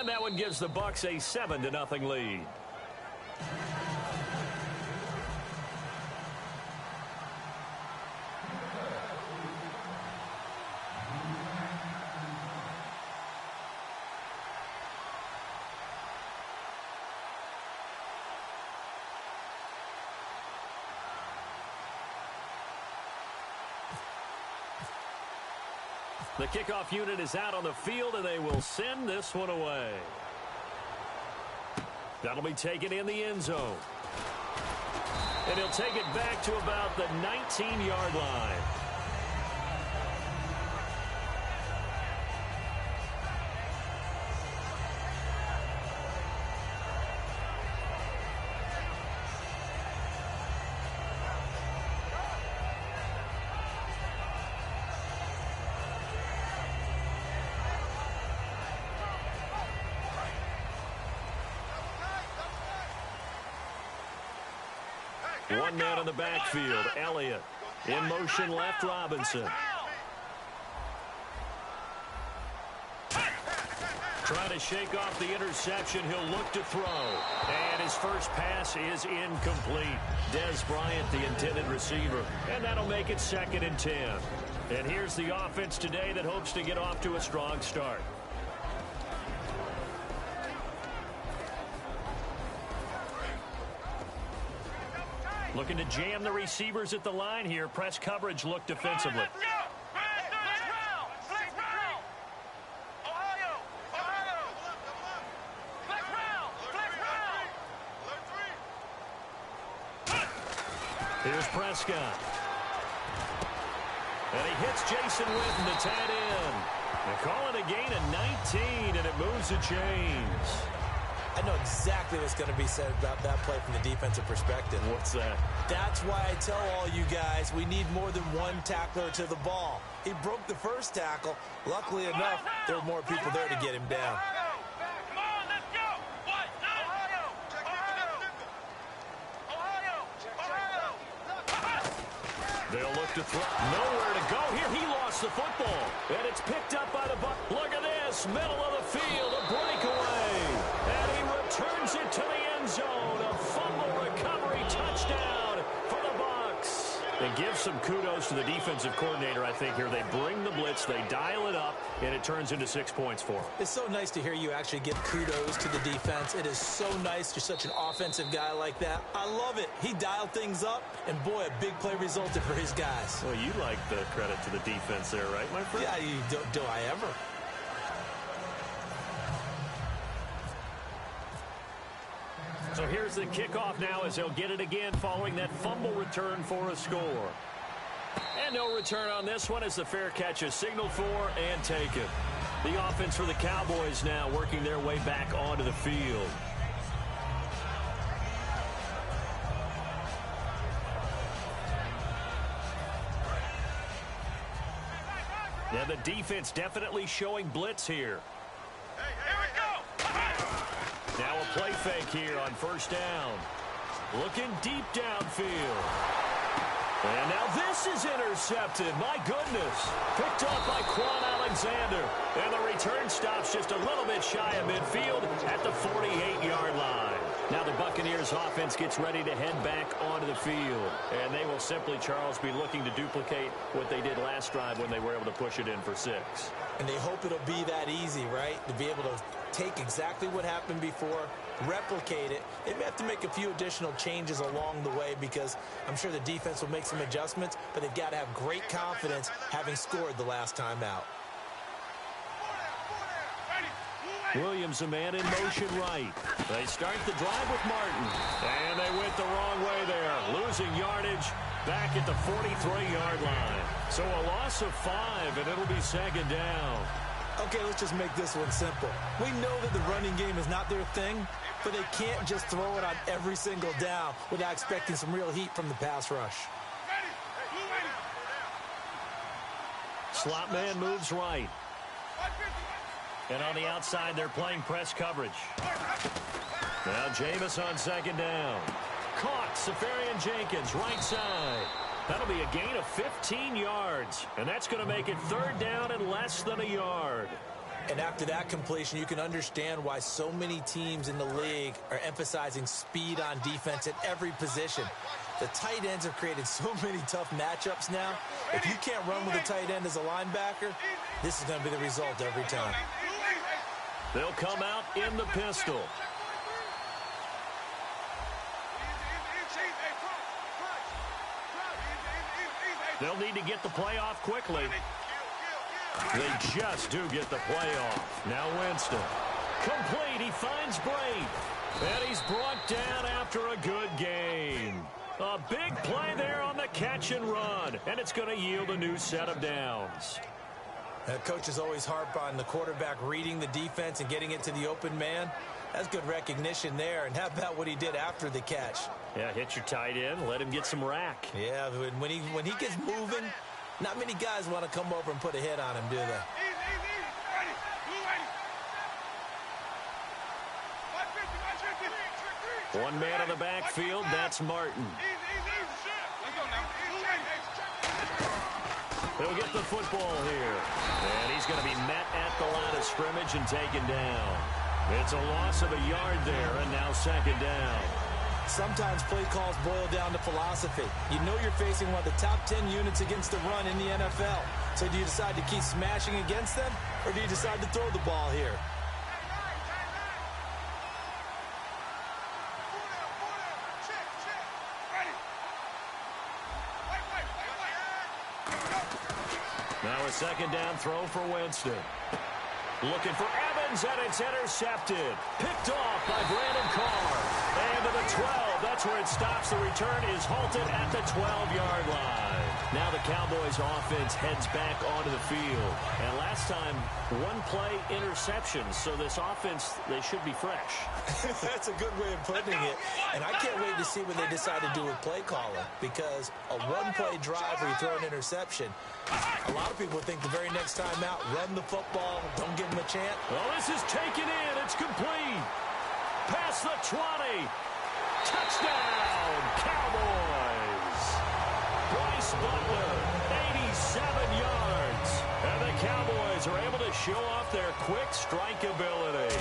And that one gives the Bucs a 7-0 lead. The kickoff unit is out on the field, and they will send this one away. That'll be taken in the end zone. And he'll take it back to about the 19-yard line. One man in the backfield, Elliott. In motion left, Robinson. Trying to shake off the interception. He'll look to throw. And his first pass is incomplete. Dez Bryant, the intended receiver. And that'll make it 2nd and 10. And here's the offense today that hopes to get off to a strong start. Looking to jam the receivers at the line here. Press coverage look defensively. Here's Prescott. And he hits Jason Witten, the tight end. They're calling a gain of 19, and it moves the chains. I know exactly what's going to be said about that play from the defensive perspective. What's that? That's why I tell all you guys we need more than one tackler to the ball. He broke the first tackle. Luckily enough, there were more people there to get him down. They'll look to throw. Nowhere to go here. He lost the football. And it's picked up by the Bucs. Look at this. Middle of the field. A breakaway. And he returns it to the end zone. A fumble recovery touchdown for the Bucs. And give some kudos to the defensive coordinator, I think, here. They bring the blitz. They dial it up. And it turns into 6 points for them. It's so nice to hear you actually give kudos to the defense. It is so nice. You're such an offensive guy like that. I love it. He dialed things up, and boy, a big play resulted for his guys. Well, you like the credit to the defense there, right, my friend? Yeah, do I ever? So here's the kickoff now as they'll get it again following that fumble return for a score. And no return on this one as the fair catch is signaled for and taken. The offense for the Cowboys now working their way back onto the field. Yeah, the defense definitely showing blitz here. Here we go. Now a play fake here on first down. Looking deep downfield. And now this is intercepted. My goodness. Picked off by Quan Alexander. And the return stops just a little bit shy of midfield at the 48-yard line. Now the Buccaneers offense gets ready to head back onto the field. And they will simply, Charles, be looking to duplicate what they did last drive when they were able to push it in for 6. And they hope it'll be that easy, right? To be able to take exactly what happened before, replicate it. They may have to make a few additional changes along the way because I'm sure the defense will make some adjustments, but they've got to have great confidence having scored the last time out. Williams, a man in motion right. They start the drive with Martin. And they went the wrong way there. Losing yardage back at the 43-yard line. So a loss of 5, and it'll be 2nd down. Okay, let's just make this one simple. We know that the running game is not their thing, but they can't just throw it on every single down without expecting some real heat from the pass rush. Slot man moves right. And on the outside, they're playing press coverage. Now Jameis on 2nd down. Caught, Safarian Jenkins, right side. That'll be a gain of 15 yards. And that's going to make it 3rd down and less than a yard. And after that completion, you can understand why so many teams in the league are emphasizing speed on defense at every position. The tight ends have created so many tough matchups now. If you can't run with a tight end as a linebacker, this is going to be the result every time. They'll come out in the pistol. They'll need to get the play off quickly. They just do get the play off. Now Winston. Complete. He finds Braid. And he's brought down after a good game. A big play there on the catch and run. And it's going to yield a new set of downs. Coaches always harp on the quarterback reading the defense and getting it to the open man. That's good recognition there. And how about what he did after the catch? Yeah, hit your tight end, let him get some rack. Yeah, when he gets moving, not many guys want to come over and put a hit on him, do they? One man in the backfield, that's Martin. He'll get the football here. And he's going to be met at the line of scrimmage and taken down. It's a loss of a yard there, and now second down. Sometimes play calls boil down to philosophy. You know you're facing one of the top 10 units against the run in the NFL. So do you decide to keep smashing against them, or do you decide to throw the ball here? Now a second down throw for Winston. Looking for Evans, and it's intercepted. Picked off by Brandon Carr. And to the 12. That's where it stops. The return is halted at the 12-yard line. Now the Cowboys offense heads back onto the field. And last time, one play interception. So this offense, they should be fresh. That's a good way of putting it. And I can't wait to see what they decide to do with play calling. Because a one-play drive where you throw an interception, a lot of people think the very next time out, run the football, don't give them a chance. Well, this is taken in. It's complete. Past the 20. Touchdown, Cowboys. Bryce Butler, 87 yards. And the Cowboys are able to show off their quick strike ability.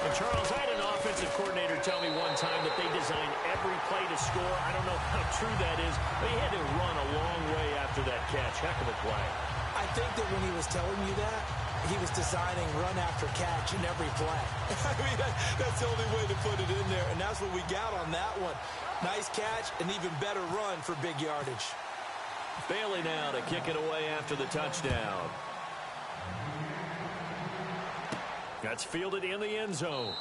And Charles, I had an offensive coordinator tell me one time that they design every play to score. I don't know how true that is, but he had to run a long way after that catch. Heck of a play. I think that when he was telling you that, he was designing run after catch in every play. I mean, that's the only way to put it in there, and that's what we got on that one. Nice catch, and even better run for big yardage. Bailey now to kick it away after the touchdown. That's fielded in the end zone.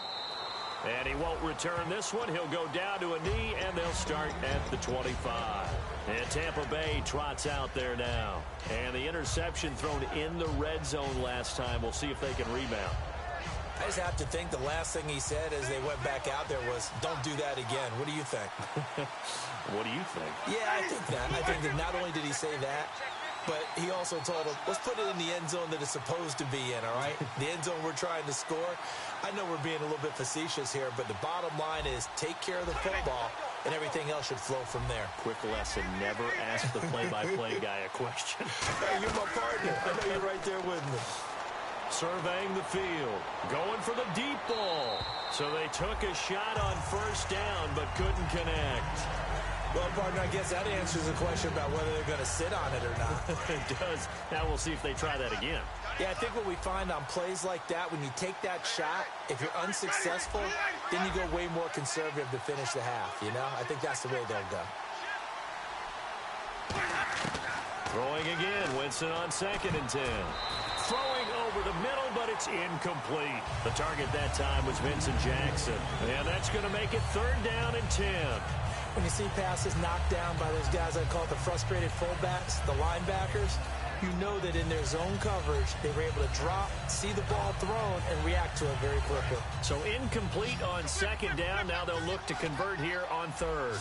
And he won't return this one. He'll go down to a knee, and they'll start at the 25. And Tampa Bay trots out there now. And the interception thrown in the red zone last time. We'll see if they can rebound. I just have to think the last thing he said as they went back out there was, don't do that again. What do you think? What do you think? Yeah, I think that. I think that not only did he say that, but he also told him, let's put it in the end zone that it's supposed to be in, all right? The end zone we're trying to score. I know we're being a little bit facetious here, but the bottom line is take care of the football, and everything else should flow from there. Quick lesson, never ask the play-by-play guy a question. Hey, you're my partner. I know you're right there with me. Surveying the field, going for the deep ball. So they took a shot on first down, but couldn't connect. Well, partner, I guess that answers the question about whether they're going to sit on it or not. It does. Now we'll see if they try that again. Yeah, I think what we find on plays like that, when you take that shot, if you're unsuccessful, then you go way more conservative to finish the half, you know? I think that's the way they'll go. Throwing again, Winston on 2nd and 10. Throwing over the middle, but it's incomplete. The target that time was Vincent Jackson. And that's going to make it 3rd down and 10. When you see passes knocked down by those guys I call the frustrated fullbacks, the linebackers, you know that in their zone coverage, they were able to drop, see the ball thrown, and react to it very quickly. So incomplete on 2nd down. Now they'll look to convert here on 3rd.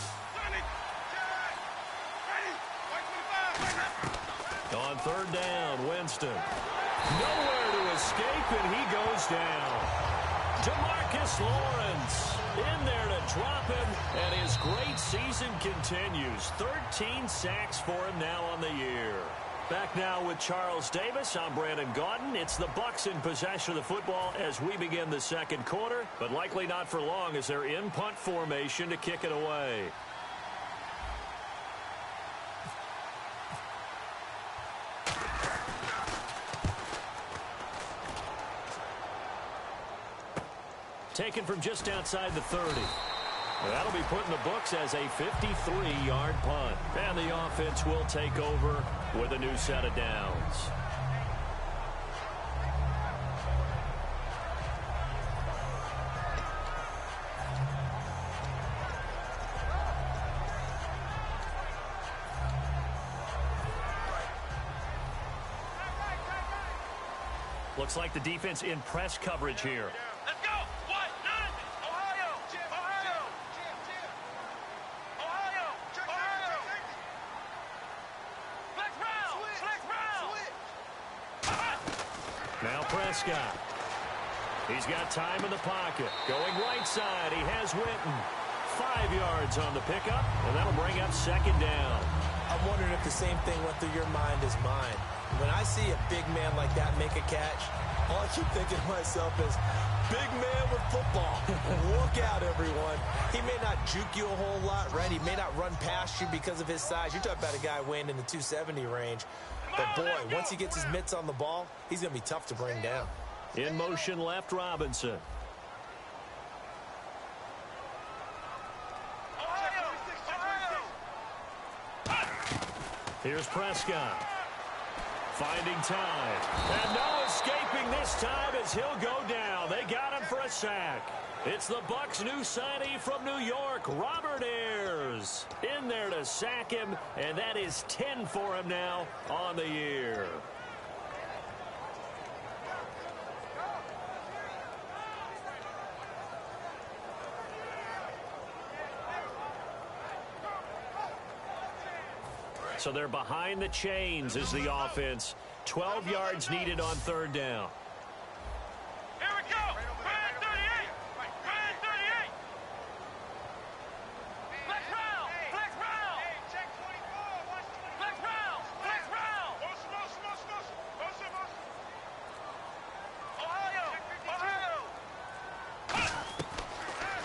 On 3rd down, Winston. Nowhere to escape, and he goes down. DeMarcus Lawrence in there to drop him, and his great season continues. 13 sacks for him now on the year. Back now with Charles Davis. I'm Brandon Gaudin. It's the Bucs in possession of the football as we begin the second quarter, but likely not for long as they're in punt formation to kick it away. Taken from just outside the 30. That'll be put in the books as a 53-yard punt. And the offense will take over with a new set of downs. Looks like the defense in press coverage here. Let's go. Now Prescott. He's got time in the pocket. Going right side, he has Witten. 5 yards on the pickup, and that'll bring up second down. I'm wondering if the same thing went through your mind as mine. When I see a big man like that make a catch, all I keep thinking to myself is, big man with football. Look out, everyone. He may not juke you a whole lot, right? He may not run past you because of his size. You're talking about a guy weighing in the 270 range. But, boy, once he gets his mitts on the ball, he's going to be tough to bring down. In motion left, Robinson. Here's Prescott. Finding time. And no escaping this time as he'll go down. They got him for a sack. It's the Bucs' new signee from New York, Robert Ayers. In there to sack him, and that is 10 for him now on the year. So they're behind the chains as the offense. 12 yards needed on third down. Here we go. Brand 38. Brand 38. Flex round. Flex round. Hey, check 24. Watch 24. Flex round. Flex round. Motion. Ohio.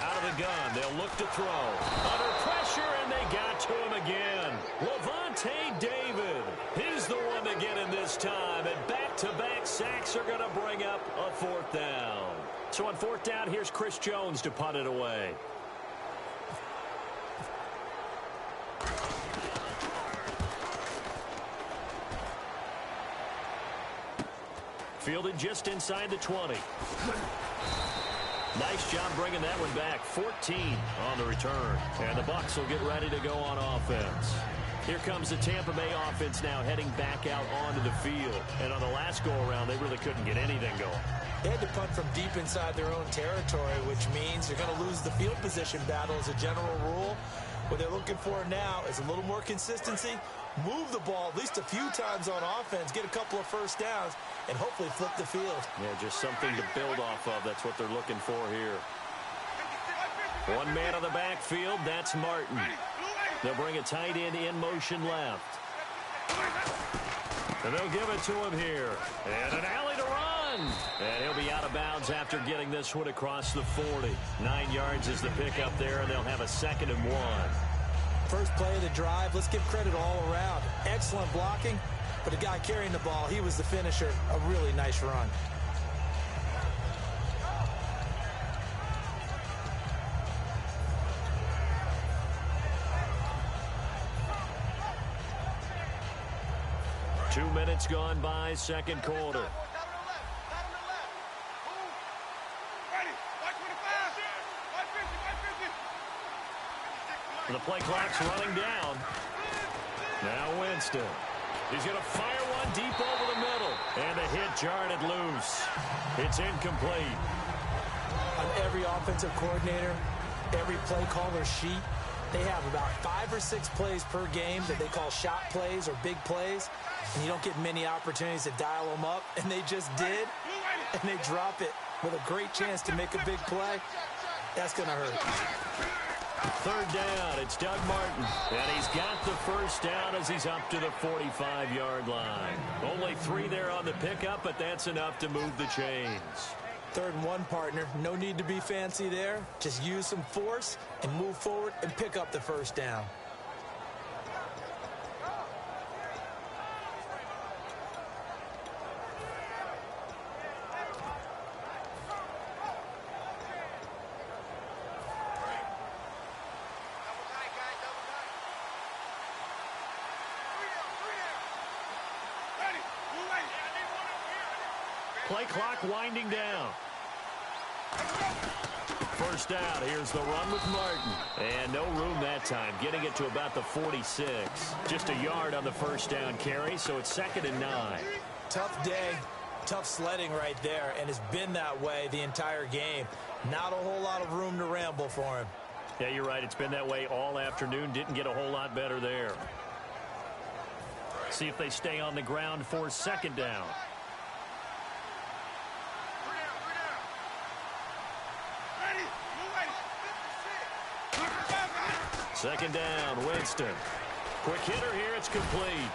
Out of the gun. They'll look to throw. Under pressure, and they got to him again. Levante David. He's the one to get in this time. And back-to-back sacks are going to bring up a fourth down. So on fourth down, here's Chris Jones to punt it away. Fielded just inside the 20. Nice job bringing that one back. 14 on the return. And the Bucs will get ready to go on offense. Here comes the Tampa Bay offense now heading back out onto the field. And on the last go-around, they really couldn't get anything going. They had to punt from deep inside their own territory, which means they're going to lose the field position battle as a general rule. What they're looking for now is a little more consistency, move the ball at least a few times on offense, get a couple of first downs, and hopefully flip the field. Yeah, just something to build off of. That's what they're looking for here. One man on the backfield, that's Martin. They'll bring a tight end in motion left. And they'll give it to him here. And an alley to run. And he'll be out of bounds after getting this one across the 40. 9 yards is the pickup there, and they'll have a 2nd and 1. First play of the drive, let's give credit all around. Excellent blocking, but the guy carrying the ball, he was the finisher. A really nice run. Two minutes gone by, second quarter. The play clock's running down. Now Winston. He's going to fire one deep over the middle. And the hit jarred it loose. It's incomplete. On every offensive coordinator, every play caller sheet, they have about 5 or 6 plays per game that they call shot plays or big plays. And you don't get many opportunities to dial them up. And they just did. And they drop it with a great chance to make a big play. That's going to hurt. Third down, it's Doug Martin. And he's got the first down as he's up to the 45-yard line. Only 3 there on the pickup, but that's enough to move the chains. 3rd and 1, partner. No need to be fancy there. Just use some force and move forward and pick up the first down. Play clock winding down. First down. Here's the run with Martin. And no room that time. Getting it to about the 46. Just a yard on the first down carry, so it's 2nd and 9. Tough day. Tough sledding right there, and it's been that way the entire game. Not a whole lot of room to ramble for him. Yeah, you're right. It's been that way all afternoon. Didn't get a whole lot better there. See if they stay on the ground for 2nd down. Second down, Winston. Quick hitter here, it's complete.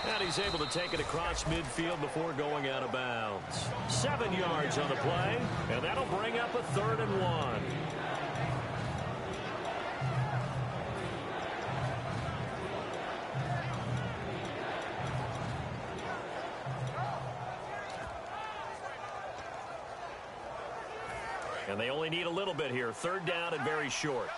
And he's able to take it across midfield before going out of bounds. 7 yards on the play, and that'll bring up a 3rd and 1. And they only need a little bit here. 3rd down and very short.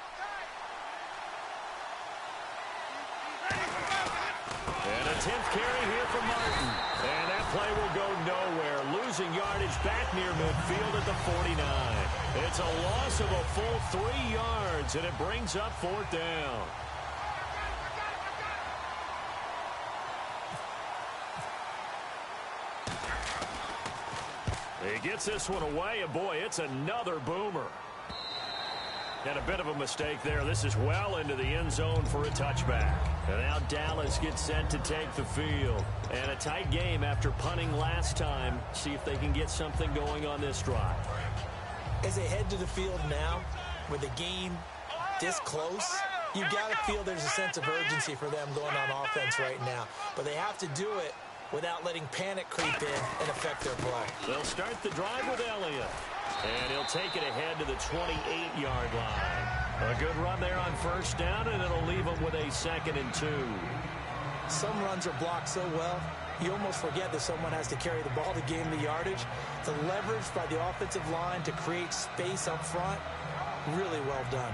And a 10th carry here for Martin. And that play will go nowhere. Losing yardage back near midfield at the 49. It's a loss of a full 3 yards, and it brings up 4th down. He gets this one away, and boy, it's another boomer. And a bit of a mistake there. This is well into the end zone for a touchback. And now Dallas gets set to take the field. And a tight game after punting last time. See if they can get something going on this drive. As they head to the field now, with the game this close, you got to feel there's a sense of urgency for them going on offense right now. But they have to do it without letting panic creep in and affect their play. They'll start the drive with Elliott. And he'll take it ahead to the 28-yard line. A good run there on first down, and it'll leave them with a 2nd and 2. Some runs are blocked so well, you almost forget that someone has to carry the ball to gain the yardage. The leverage by the offensive line to create space up front, really well done.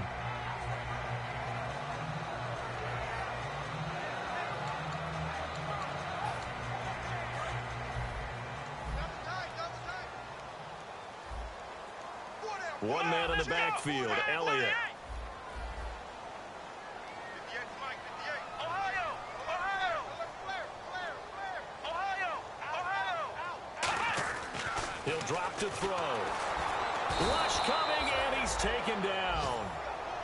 One man in the backfield, Elliott. He'll drop to throw. Rush coming, and he's taken down.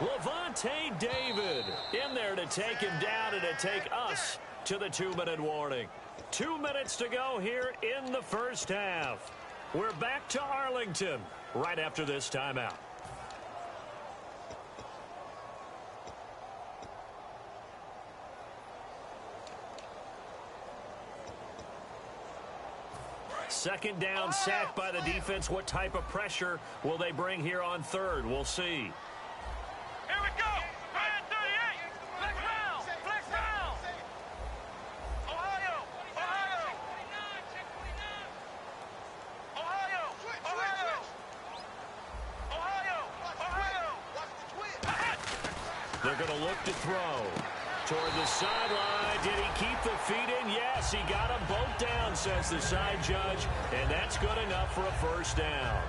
Levante David in there to take him down and to take us to the 2-minute warning. 2 minutes to go here in the first half. We're back to Arlington right after this timeout. Second down, sacked by the defense. What type of pressure will they bring here on 3rd? We'll see. Here we go. Right at 38. Flex round. Flex round. Ohio. Ohio. Ohio. Ohio. Ohio. They're going to look to throw. Toward the sideline. Did he keep the feet in? Yes, he got them both down, says the side judge. And that's good enough for a first down.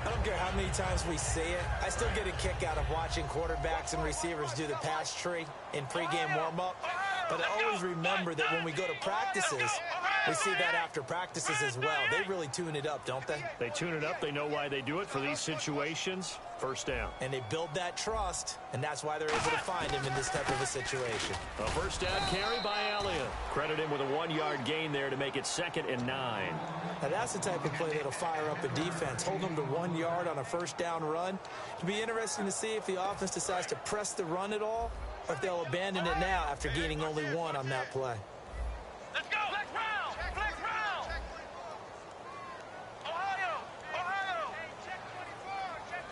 I don't care how many times we say it. I still get a kick out of watching quarterbacks and receivers do the pass tree in pregame warm-up. But I always remember that when we go to practices, we see that after practices as well. They really tune it up, don't they? They tune it up. They know why they do it for these situations. First down. And they build that trust, and that's why they're able to find him in this type of a situation. A first down carry by Elliott. Credit him with a 1-yard gain there to make it 2nd and 9. Now that's the type of play that'll fire up a defense. Hold them to 1 yard on a first down run. It'll be interesting to see if the offense decides to press the run at all, or if they'll abandon it now after gaining only 1 on that play. Let's go. Flex round. Flex round. Ohio. Hey, check 24. Check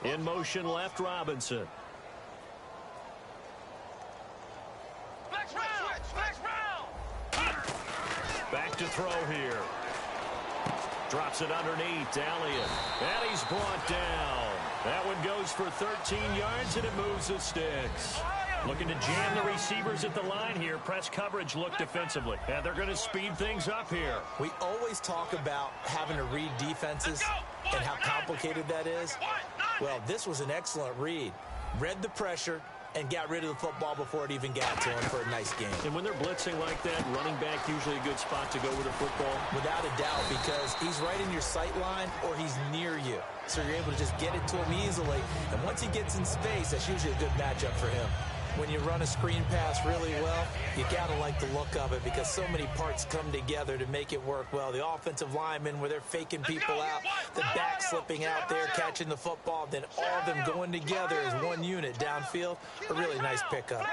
24. In motion left, Robinson. Flex round. Flex round. Back to throw here. Drops it underneath. Elliott. And he's brought down. That one goes for 13 yards, and it moves the sticks. Looking to jam the receivers at the line here. Press coverage look defensively. And they're going to speed things up here. We always talk about having to read defenses and how complicated that is. Well, this was an excellent read. Read the pressure and got rid of the football before it even got to him for a nice game. And when they're blitzing like that, running back usually a good spot to go with the football? Without a doubt, because he's right in your sight line or he's near you. So you're able to just get it to him easily. And once he gets in space, that's usually a good matchup for him. When you run a screen pass really well, you got to like the look of it because so many parts come together to make it work well. The offensive linemen, where they're faking people out, the back slipping out there, catching the football, then all of them going together as one unit downfield. A really nice pickup.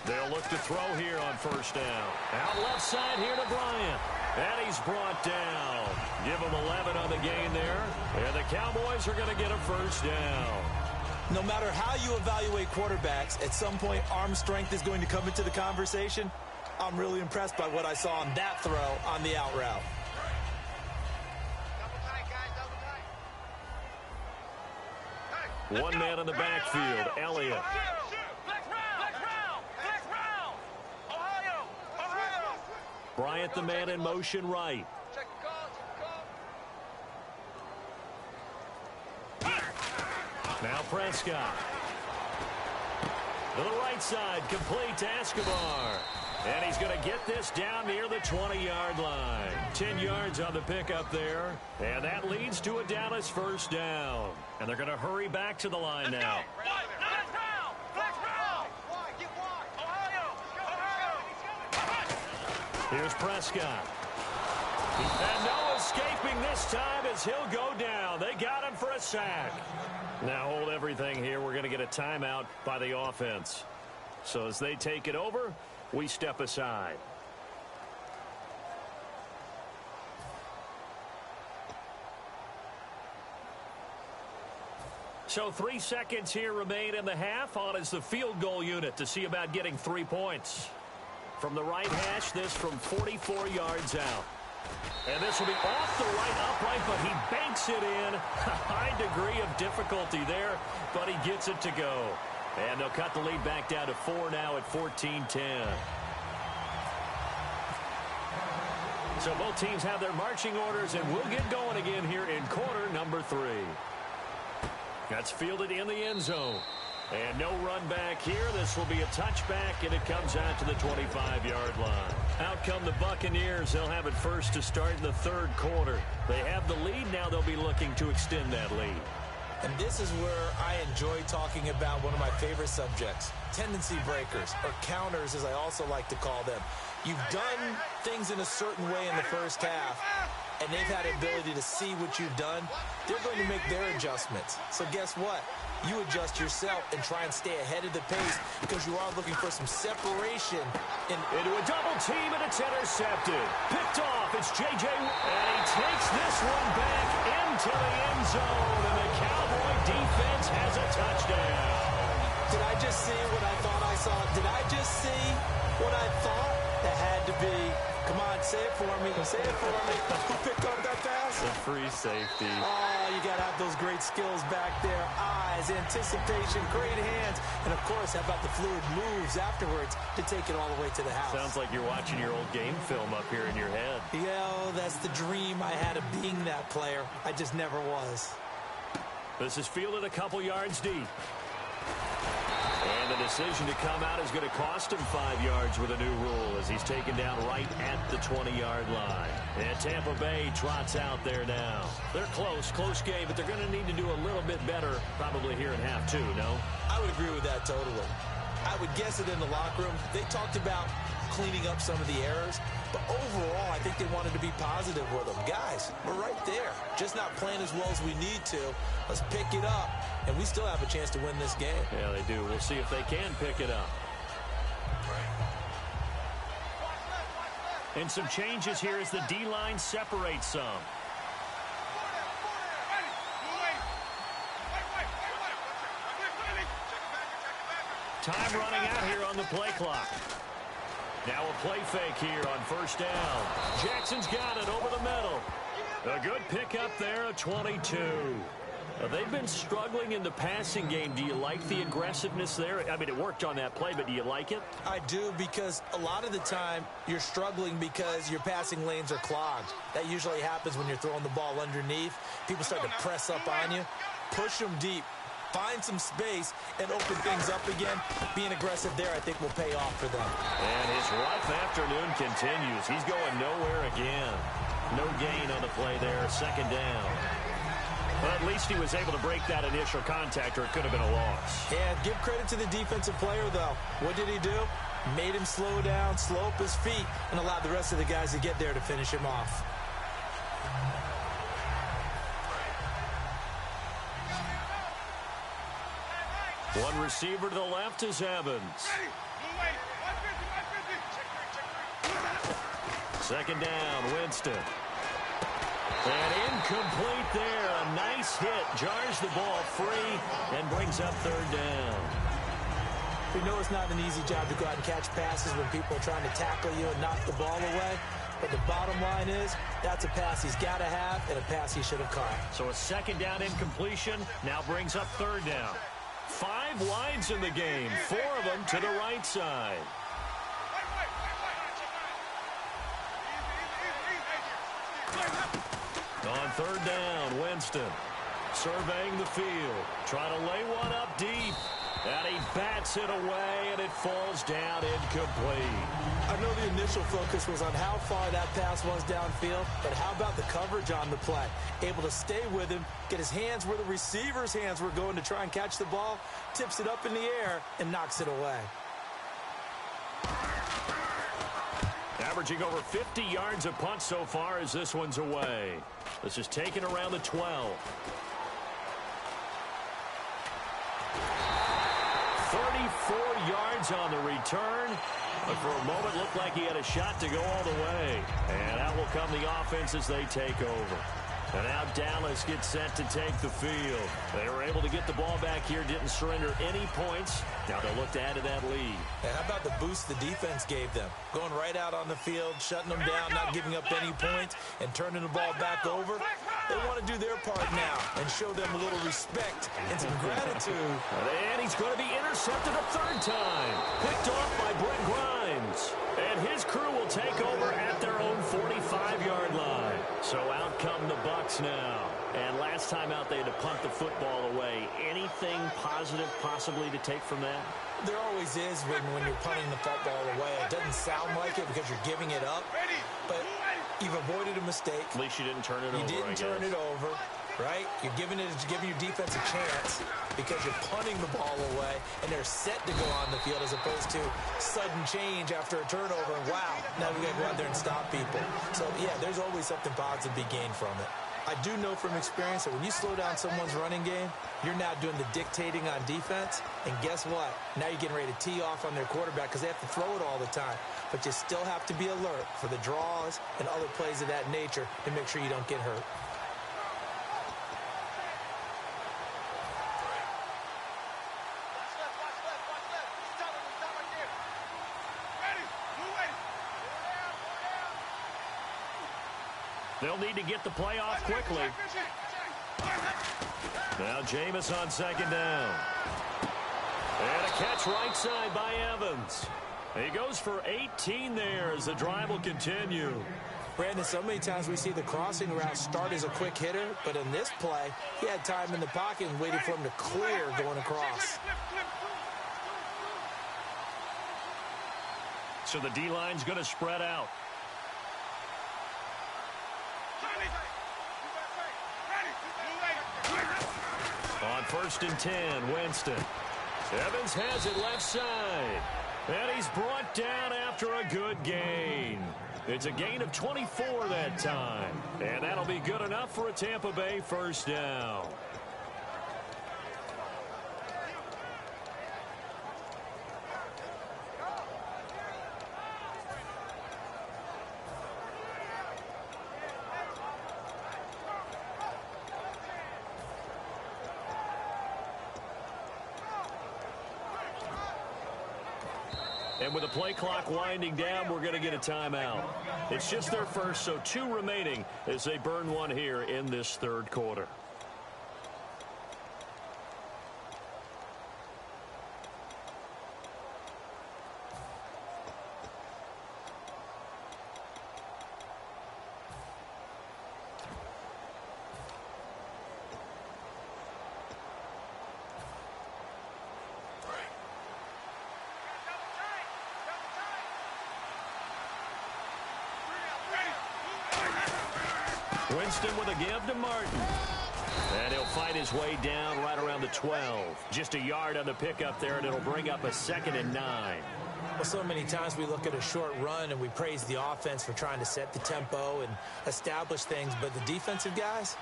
They'll look to throw here on first down. Out left side here to Bryant. And he's brought down. Give him 11 on the gain there. And the Cowboys are going to get a first down. No matter how you evaluate quarterbacks, at some point arm strength is going to come into the conversation. I'm really impressed by what I saw on that throw on the out route. Double tight, guys, double tight. Hey, One man in the backfield, Elliott. Bryant the man in motion right. Check call. Now Prescott. To the right side, complete to Escobar. And he's going to get this down near the 20-yard line. 10 yards on the pickup there. And that leads to a Dallas first down. And they're going to hurry back to the line now. Here's Prescott. And no escaping this time as he'll go down. They got him for a sack. Now hold everything here. We're going to get a timeout by the offense. So as they take it over, we step aside. So 3 seconds here remain in the half. On is the field goal unit to see about getting 3 points. From the right hash, this from 44 yards out. And this will be off the right upright, but he banks it in. A high degree of difficulty there, but he gets it to go. And they'll cut the lead back down to 4 now at 14-10. So both teams have their marching orders, and we'll get going again here in quarter number 3. That's fielded in the end zone. And no run back here. This will be a touchback, and it comes out to the 25-yard line. Out come the Buccaneers. They'll have it first to start in the third quarter. They have the lead. Now they'll be looking to extend that lead. And this is where I enjoy talking about one of my favorite subjects, tendency breakers, or counters as I also like to call them. You've done things in a certain way in the first half, and they've had the ability to see what you've done. They're going to make their adjustments. So guess what? You adjust yourself and try and stay ahead of the pace because you are looking for some separation. Into a double team, and it's intercepted. Picked off. It's J.J. And he takes this one back into the end zone, and the Cowboy defense has a touchdown. Did I just see what I thought I saw? Did I just see what I thought? That had to be. Come on, say it for me. Say it for me. Who picked up that pass? The free safety. Oh, you got to have those great skills back there. Eyes, anticipation, great hands. And, of course, how about the fluid moves afterwards to take it all the way to the house? Sounds like you're watching your old game film up here in your head. Yeah, that's the dream I had of being that player. I just never was. This is fielded a couple yards deep. And the decision to come out is going to cost him 5 yards with a new rule as he's taken down right at the 20-yard line. And Tampa Bay trots out there now. They're close game, but they're going to need to do a little bit better probably here in half two, no? I would agree with that totally. I would guess it in the locker room. They talked about cleaning up some of the errors, but overall, I think they wanted to be positive with them. Guys, we're right there. Just not playing as well as we need to. Let's pick it up, and we still have a chance to win this game. Yeah, they do. We'll see if they can pick it up. And some changes here as the D-line separates some. Time running out here on the play clock. Now a play fake here on first down. Jackson's got it over the middle. A good pickup there, a 22. They've been struggling in the passing game. Do you like the aggressiveness there? I mean, it worked on that play, but do you like it? I do, because a lot of the time you're struggling because your passing lanes are clogged. That usually happens when you're throwing the ball underneath. People start to press up on you. Push them deep. Find some space and open things up again. Being aggressive there, I think, will pay off for them. And his rough afternoon continues. He's going nowhere again. No gain on the play there. Second down. But at least he was able to break that initial contact, or it could have been a loss. And give credit to the defensive player, though. What did he do? Made him slow down, slow up his feet, and allowed the rest of the guys to get there to finish him off. One receiver to the left is Evans. Second down, Winston. And incomplete there. A nice hit. Jars the ball free and brings up third down. We know it's not an easy job to go out and catch passes when people are trying to tackle you and knock the ball away. But the bottom line is, that's a pass he's got to have and a pass he should have caught. So a second down incompletion now brings up third down. 5 wides in the game, 4 of them to the right side. On third down, Winston surveying the field, trying to lay one up deep. And he bats it away, and it falls down incomplete. I know the initial focus was on how far that pass was downfield, but how about the coverage on the play? Able to stay with him, get his hands where the receiver's hands were going to try and catch the ball, tips it up in the air, and knocks it away. Averaging over 50 yards a punt so far as this one's away. This is taken around the 12. 34 yards on the return, but for a moment looked like he had a shot to go all the way. And out will come the offense as they take over. And now Dallas gets set to take the field. They were able to get the ball back here, didn't surrender any points. Now they'll look to add to that lead. And how about the boost the defense gave them? Going right out on the field, shutting them down, not giving up any points, and turning the ball back over. They want to do their part now and show them a little respect and some gratitude. And he's going to be intercepted a third time. Picked off by Brent Grimes. And his crew will take over at their own 45-yard line. So out come the Bucs now. And last time out, they had to punt the football away. Anything positive possibly to take from that? There always is when you're punting the football away. It doesn't sound like it because you're giving it up, but you've avoided a mistake. At least you didn't turn it over, You didn't turn it over, right? You're giving your defense a chance because you're punting the ball away, and they're set to go on the field as opposed to sudden change after a turnover. And wow, now we got to go out there and stop people. So, yeah, there's always something positive to be gained from it. I do know from experience that when you slow down someone's running game, you're now doing the dictating on defense. And guess what? Now you're getting ready to tee off on their quarterback because they have to throw it all the time. But you still have to be alert for the draws and other plays of that nature to make sure you don't get hurt. They'll need to get the play off quickly. Now Jameis on second down. And a catch right side by Evans. He goes for 18 there as the drive will continue. Brandon, so many times we see the crossing route start as a quick hitter, but in this play, he had time in the pocket and waited for him to clear going across. So the D-line's going to spread out. On 1st and 10, Winston. Evans has it left side. And he's brought down after a good gain. It's a gain of 24 that time. And that'll be good enough for a Tampa Bay first down. And with the play clock winding down, we're going to get a timeout. It's just their first, so 2 remaining as they burn one here in this third quarter. Winston with a give to Martin. And he'll fight his way down right around the 12. Just a yard on the pickup there, and it'll bring up a 2nd and 9. Well, so many times we look at a short run and we praise the offense for trying to set the tempo and establish things, but the defensive guys,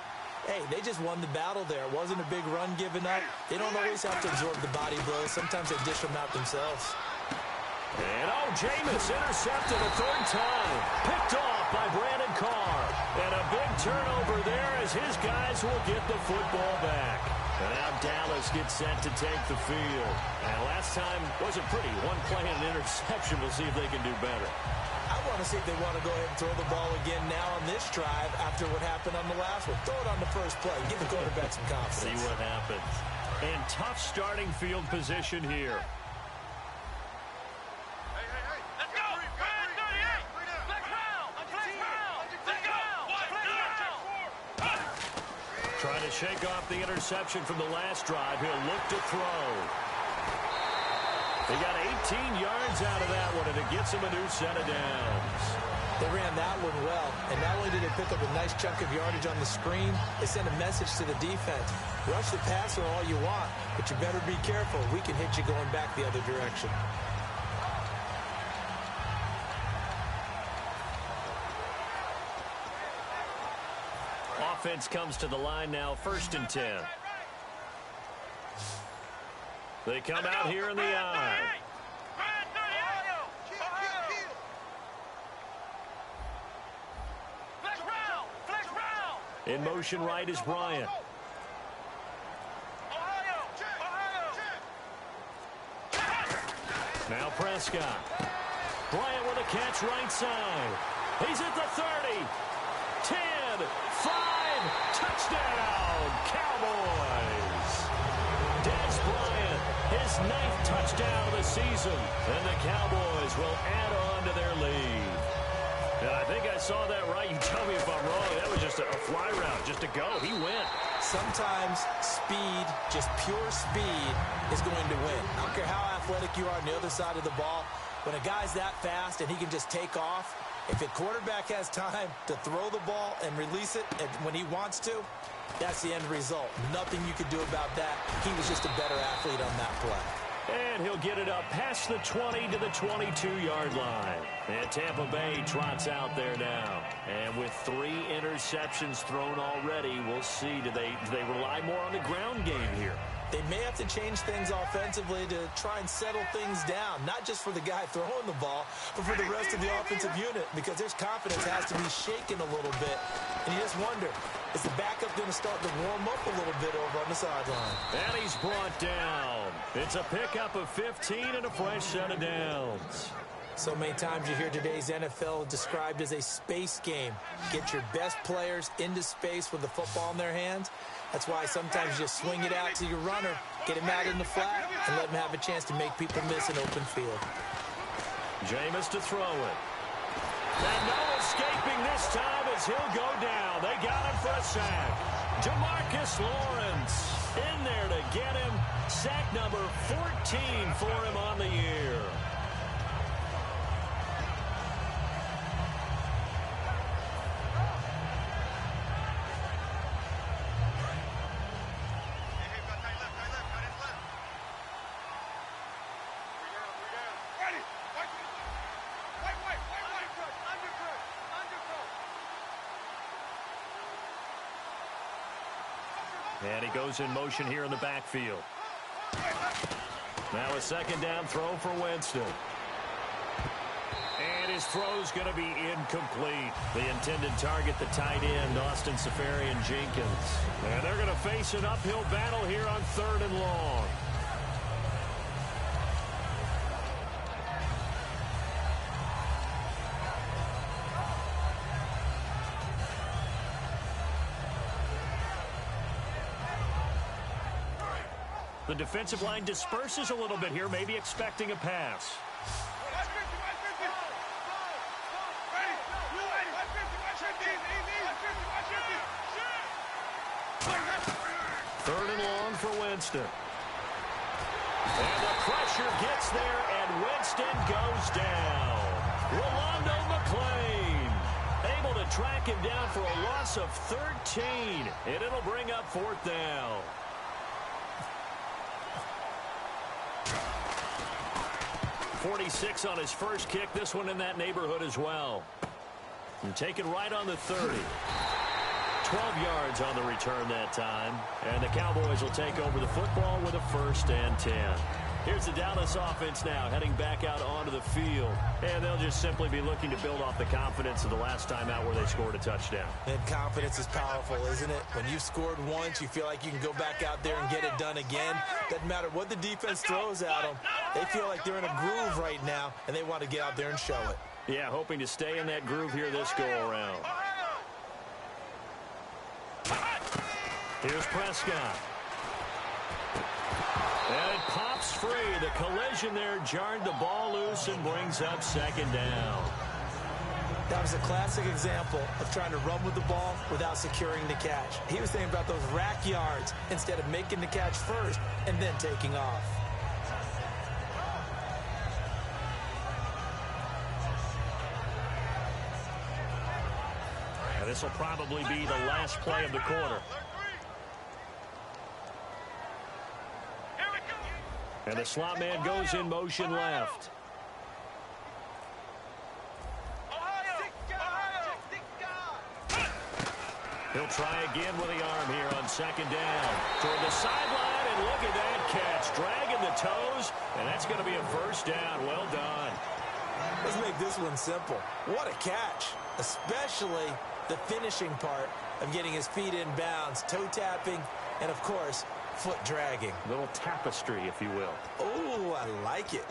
hey, they just won the battle there. It wasn't a big run given up. They don't always have to absorb the body blows. Sometimes they dish them out themselves. And, Jameis intercepted a 3rd time. Picked off by Brandon Carr. And a big turnover there as his guys will get the football back. And now Dallas gets set to take the field. And last time wasn't pretty. 1 play and an interception. We'll see if they can do better. I want to see if they want to go ahead and throw the ball again now on this drive after what happened on the last one. Throw it on the first play. Give the quarterback some confidence. See what happens. And tough starting field position here. Trying to shake off the interception from the last drive. He'll look to throw. He got 18 yards out of that one, and it gets him a new set of downs. They ran that one well, and not only did they pick up a nice chunk of yardage on the screen, they sent a message to the defense. Rush the passer all you want, but you better be careful. We can hit you going back the other direction. Offense comes to the line now, 1st and 10. They come out here in the eye. In motion right is Bryant. Now Prescott. Bryant with a catch right side. He's at the 30. 10, 5, touchdown, Cowboys. Dez Bryant, his 9th touchdown of the season, and the Cowboys will add on to their lead. And I think I saw that right. You tell me if I'm wrong. That was just a fly route, just to go. He went. Sometimes speed, just pure speed, is going to win. I don't care how athletic you are on the other side of the ball. When a guy's that fast and he can just take off, if a quarterback has time to throw the ball and release it when he wants to, that's the end result. Nothing you could do about that. He was just a better athlete on that play. And he'll get it up past the 20 to the 22-yard line. And Tampa Bay trots out there now. And with 3 interceptions thrown already, we'll see. Do they rely more on the ground game here? They may have to change things offensively to try and settle things down, not just for the guy throwing the ball, but for the rest of the offensive unit, because their confidence has to be shaken a little bit. And you just wonder, is the backup going to start to warm up a little bit over on the sideline? And he's brought down. It's a pickup of 15 and a fresh set of downs. So many times you hear today's NFL described as a space game. Get your best players into space with the football in their hands. That's why sometimes you just swing it out to your runner, get him out in the flat, and let him have a chance to make people miss an open field. Jameis to throw it. And no escaping this time as he'll go down. They got him for a sack. Jamarcus Lawrence in there to get him. Sack number 14 for him on the year. And he goes in motion here in the backfield. Now a second down throw for Winston. And his throw's going to be incomplete. The intended target, the tight end, Austin Safarian-Jenkins. And they're going to face an uphill battle here on 3rd and long. The defensive line disperses a little bit here, maybe expecting a pass. Third and long for Winston. And the pressure gets there, and Winston goes down. Rolando McClain able to track him down for a loss of 13, and it'll bring up 4th down. .46 on his first kick. This one in that neighborhood as well. And taken right on the 30. 12 yards on the return that time. And the Cowboys will take over the football with a 1st and 10. Here's the Dallas offense now heading back out onto the field. And they'll just simply be looking to build off the confidence of the last time out where they scored a touchdown. And confidence is powerful, isn't it? When you've scored once, you feel like you can go back out there and get it done again. Doesn't matter what the defense throws at them. They feel like they're in a groove right now, and they want to get out there and show it. Yeah, hoping to stay in that groove here this go-around. Here's Prescott. And it pops free. The collision there jarred the ball loose and brings up 2nd down. That was a classic example of trying to run with the ball without securing the catch. He was thinking about those rack yards instead of making the catch first and then taking off. And this will probably be the last play of the quarter. And the slot man goes in motion left. He'll try again with the arm here on 2nd down. Toward the sideline, and look at that catch. Dragging the toes, and that's going to be a 1st down. Well done. Let's make this one simple. What a catch, especially the finishing part of getting his feet in bounds, toe tapping, and, of course, foot dragging. A little tapestry, if you will. Oh, I like it.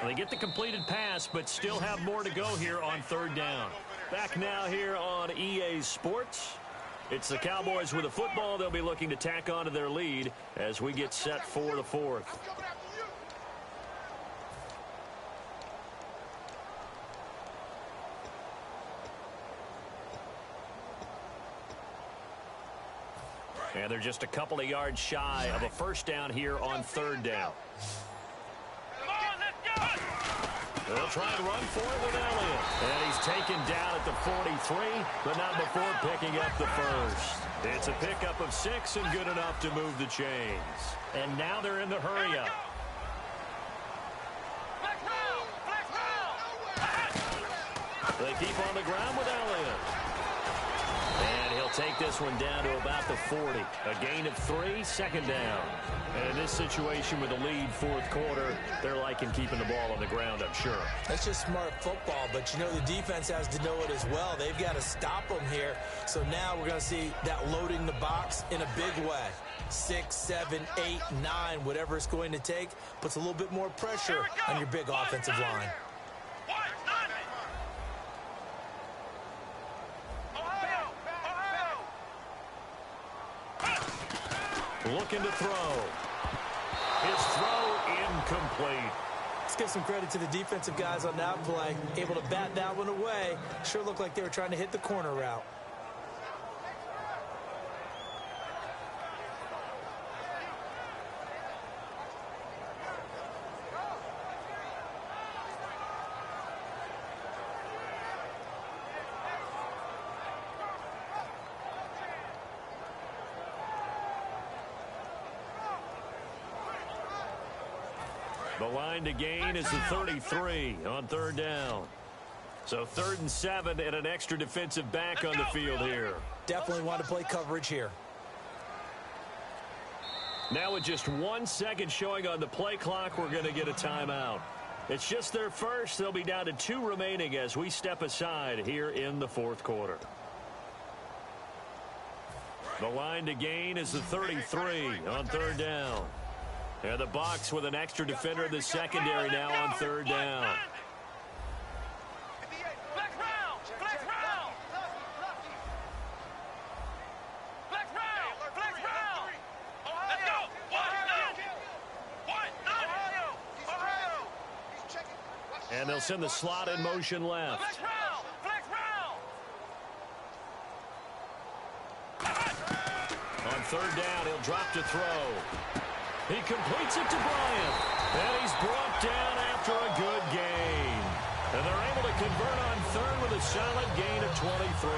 They get the completed pass, but still have more to go here on 3rd down. Back now here on EA Sports. It's the Cowboys with the football. They'll be looking to tack on to their lead as we get set for the 4th. And they're just a couple of yards shy of a 1st down here on 3rd down. They'll try and run for it with Elliott. And he's taken down at the 43, but not before picking up the 1st. It's a pickup of 6 and good enough to move the chains. And now they're in the hurry-up. They keep on the ground with Elliott. And he'll take this one down to about the 40. A gain of 3, 2nd down. And in this situation with the lead 4th quarter, they're liking keeping the ball on the ground, I'm sure. That's just smart football, but you know the defense has to know it as well. They've got to stop them here. So now we're going to see that loading the box in a big way. 6, 7, 8, 9, whatever it's going to take, puts a little bit more pressure on your big offensive line. Looking to throw. His throw incomplete. Let's give some credit to the defensive guys on that play. Able to bat that one away. Sure looked like they were trying to hit the corner route. The line to gain is the 33 on third down. So 3rd and 7 and an extra defensive back on the field here. Definitely want to play coverage here. Now with just 1 second showing on the play clock, we're going to get a timeout. It's just their first. They'll be down to 2 remaining as we step aside here in the 4th quarter. The line to gain is the 33 on third down. And the Bucs with an extra defender in the secondary now on 3rd down. And they'll send the slot in motion left. On 3rd down, he'll drop to throw. He completes it to Bryant. And he's brought down after a good gain. And they're able to convert on 3rd with a solid gain of 23.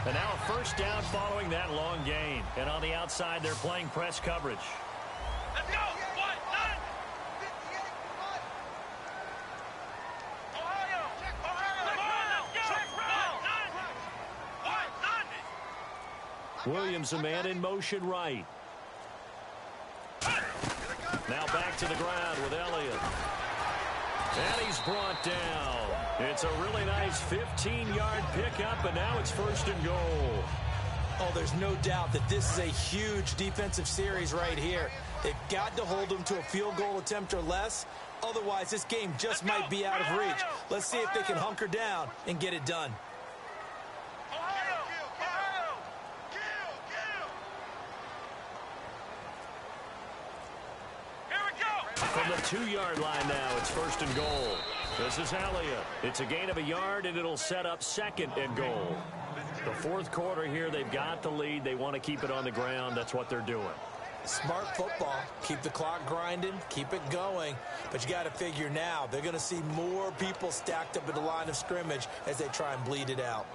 And now a 1st down following that long gain. And on the outside, they're playing press coverage. Let's go! Williams, a man in motion right. Now back to the ground with Elliott. And he's brought down. It's a really nice 15-yard pickup, and now it's 1st and goal. Oh, there's no doubt that this is a huge defensive series right here. They've got to hold them to a field goal attempt or less. Otherwise, this game just might be out of reach. Let's see if they can hunker down and get it done. From the 2-yard line now, it's 1st and goal. This is Elliott. It's a gain of a yard, and it'll set up 2nd and goal. The 4th quarter here, they've got the lead. They want to keep it on the ground. That's what they're doing. Smart football. Keep the clock grinding. Keep it going. But you got to figure now, they're going to see more people stacked up at the line of scrimmage as they try and bleed it out.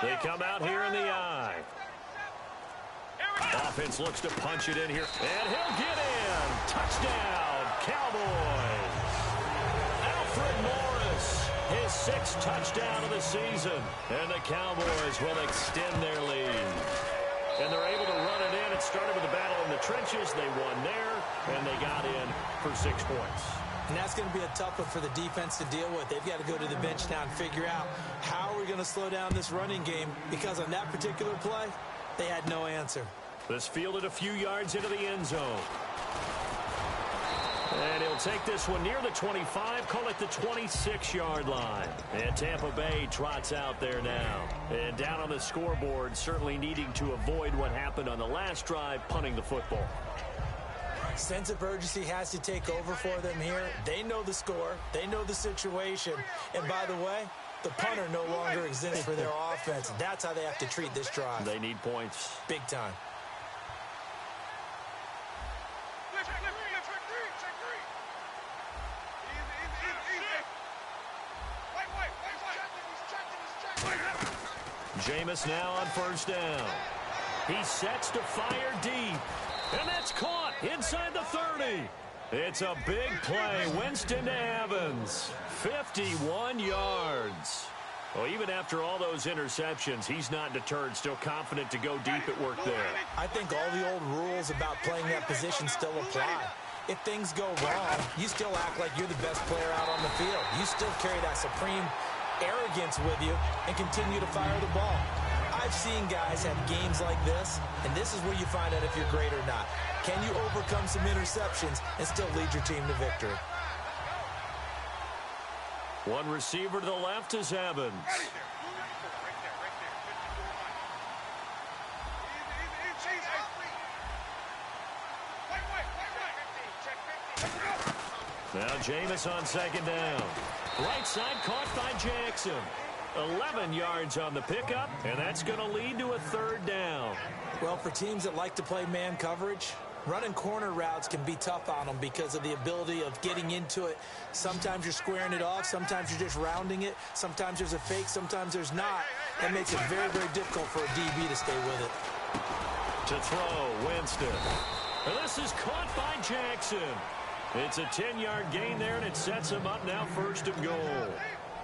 They come out here in the eye. Offense looks to punch it in here. And he'll get in. Touchdown, Cowboys. Alfred Morris, his 6th touchdown of the season. And the Cowboys will extend their lead. And they're able to run it in. It started with a battle in the trenches. They won there, and they got in for 6 points. And that's going to be a tough one for the defense to deal with. They've got to go to the bench now and figure out how are we going to slow down this running game, because on that particular play, they had no answer. This fielded a few yards into the end zone. And he'll take this one near the 25, call it the 26-yard line. And Tampa Bay trots out there now. And down on the scoreboard, certainly needing to avoid what happened on the last drive, punting the football. Sense of urgency has to take over for them here. They know the score. They know the situation. And by the way, the punter no longer exists for their offense. That's how they have to treat this drive. They need points. Big time. Jameis now on 1st down. He sets to fire deep. And that's caught inside the 30. It's a big play. Winston to Evans. 51 yards. Well, even after all those interceptions, he's not deterred. Still confident to go deep at work there. I think all the old rules about playing that position still apply. If things go wrong, you still act like you're the best player out on the field. You still carry that supreme arrogance with you and continue to fire the ball. I I've seen guys have games like this, and this is where you find out if you're great or not. Can you overcome some interceptions and still lead your team to victory? One receiver to the left is Evans. Now Jameis on second down. Right side caught by Jackson. 11 yards on the pickup, and that's going to lead to a third down. Well, for teams that like to play man coverage, running corner routes can be tough on them because of the ability of getting into it. Sometimes you're squaring it off. Sometimes you're just rounding it. Sometimes there's a fake. Sometimes there's not. That makes it very, very difficult for a DB to stay with it. To throw, Winston. And this is caught by Jackson. It's a 10-yard gain there, and it sets him up now first and goal.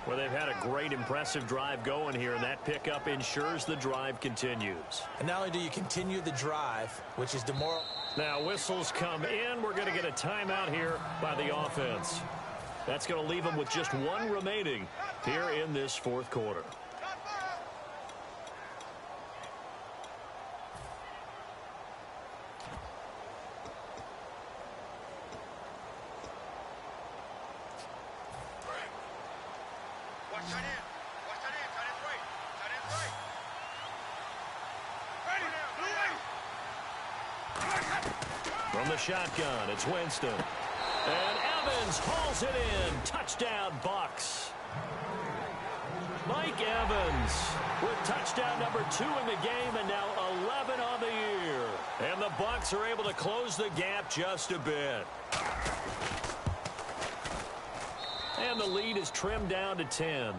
Well, they've had a great, impressive drive going here, and that pickup ensures the drive continues. And not only do you continue the drive, which is demoralizing. Now whistles come in. We're going to get a timeout here by the offense. That's going to leave them with just one remaining here in this fourth quarter. From the shotgun, it's Winston. And Evans hauls it in. Touchdown, Bucs. Mike Evans with touchdown number 2 in the game, and now 11 on the year. And the Bucs are able to close the gap just a bit. And the lead is trimmed down to 10.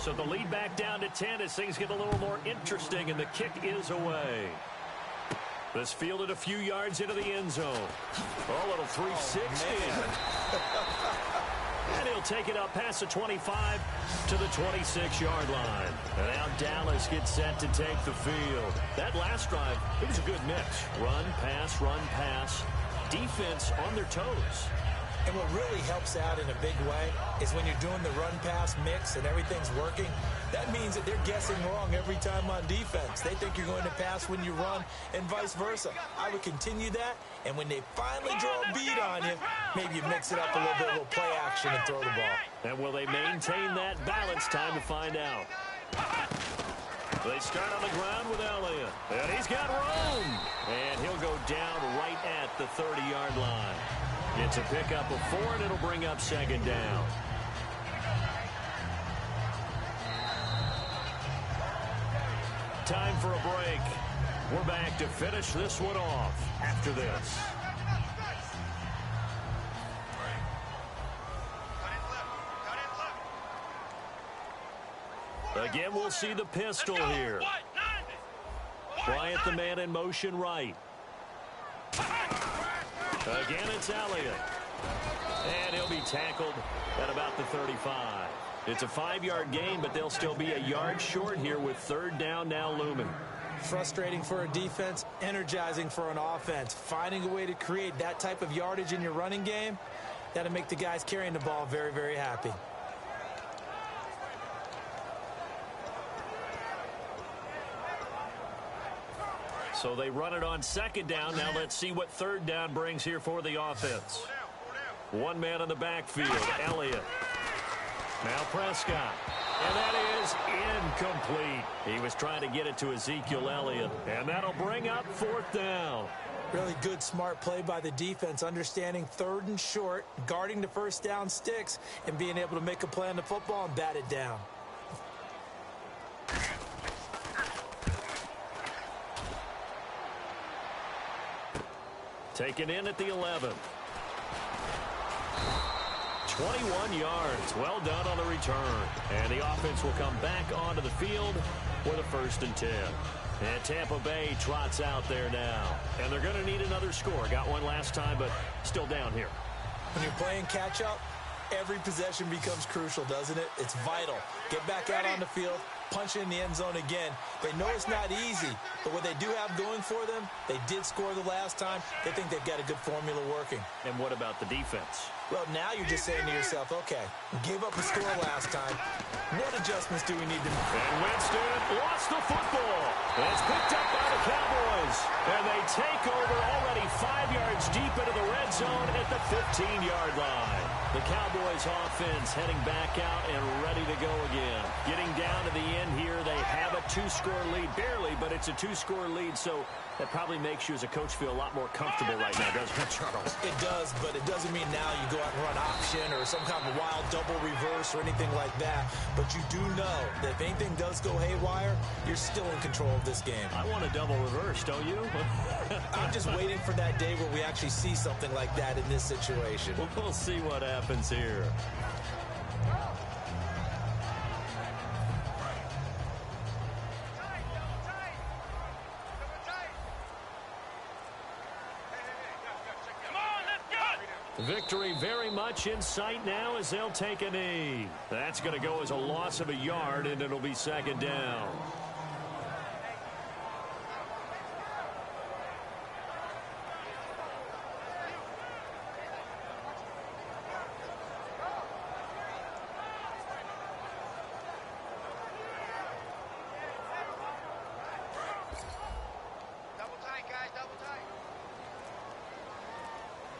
So the lead back down to 10 as things get a little more interesting, and the kick is away. This fielded a few yards into the end zone. Oh, little 360. And he'll take it up past the 25 to the 26-yard line. And now Dallas gets set to take the field. That last drive, it was a good mix. Run, pass, defense on their toes. And what really helps out in a big way is when you're doing the run-pass mix and everything's working, that means that they're guessing wrong every time on defense. They think you're going to pass when you run and vice versa. I would continue that, and when they finally draw a beat on you, maybe you mix it up a little bit, a little play action and throw the ball. And will they maintain that balance? Time to find out. They start on the ground with Elliott. And he's got room. And he'll go down right at the 30-yard line. It's a pickup of 4, and it'll bring up second down. Time for a break. We're back to finish this one off after this. Again, we'll see the pistol here. Bryant, the man in motion right. Again, it's Elliott. And he'll be tackled at about the 35. It's a 5-yard gain, but they'll still be a yard short here with third down now looming. Frustrating for a defense, energizing for an offense. Finding a way to create that type of yardage in your running game, that'll make the guys carrying the ball very, very happy. So they run it on second down. Now let's see what third down brings here for the offense. One man in the backfield, Elliott. Now Prescott. And that is incomplete. He was trying to get it to Ezekiel Elliott. And that'll bring up fourth down. Really good, smart play by the defense, understanding third and short, guarding the first down sticks, and being able to make a play on the football and bat it down. Taken in at the 11. 21 yards. Well done on the return. And the offense will come back onto the field with a 1st and 10. And Tampa Bay trots out there now. And they're going to need another score. Got one last time, but still down here. When you're playing catch-up, every possession becomes crucial, doesn't it? It's vital. Get back out on the field, punch it in the end zone again. They know it's not easy, but what they do have going for them, they did score the last time. They think they've got a good formula working. And what about the defense? Well, now you're just saying to yourself, okay, we gave up a score last time. What adjustments do we need to make? And Winston lost the football. It's picked up by the Cowboys. And they take over already 5 yards deep into the red zone at the 15-yard line. The Cowboys offense heading back out and ready to go again. Getting down to the end here, they have a 2-score lead. Barely, but it's a 2-score lead, so that probably makes you as a coach feel a lot more comfortable right now, doesn't it, Charles? It does, but it doesn't mean now you go out and run option or some kind of wild double reverse or anything like that. But you do know that if anything does go haywire, you're still in control of this game. I want a double reverse, don't you? I'm just waiting for that day where we actually see something like that in this situation. Well, we'll see what happens here. Victory very much in sight now as they'll take a knee. That's going to go as a loss of a yard, and it'll be second down. Double tight, guys, double tight.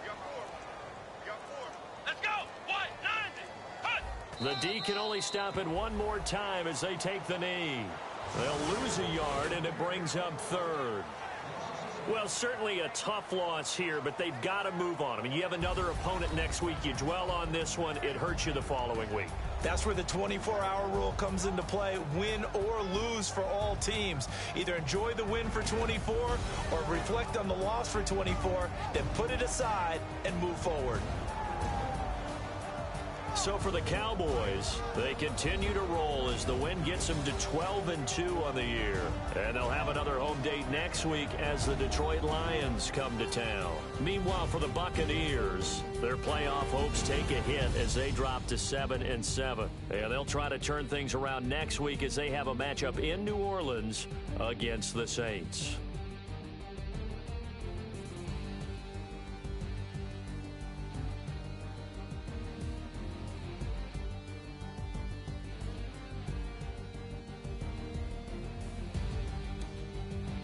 You got 4. You got 4. Let's go. 190. The D can only stop it one more time as they take the knee. They'll lose a yard, and it brings up third. Well, certainly a tough loss here, but they've got to move on. I mean, you have another opponent next week. You dwell on this one, it hurts you the following week. That's where the 24-hour rule comes into play. Win or lose for all teams. Either enjoy the win for 24 or reflect on the loss for 24, then put it aside and move forward. So for the Cowboys, they continue to roll as the win gets them to 12-2 on the year. And they'll have another home date next week as the Detroit Lions come to town. Meanwhile, for the Buccaneers, their playoff hopes take a hit as they drop to 7-7. And they'll try to turn things around next week as they have a matchup in New Orleans against the Saints.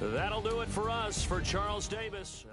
That'll do it for us. For Charles Davis.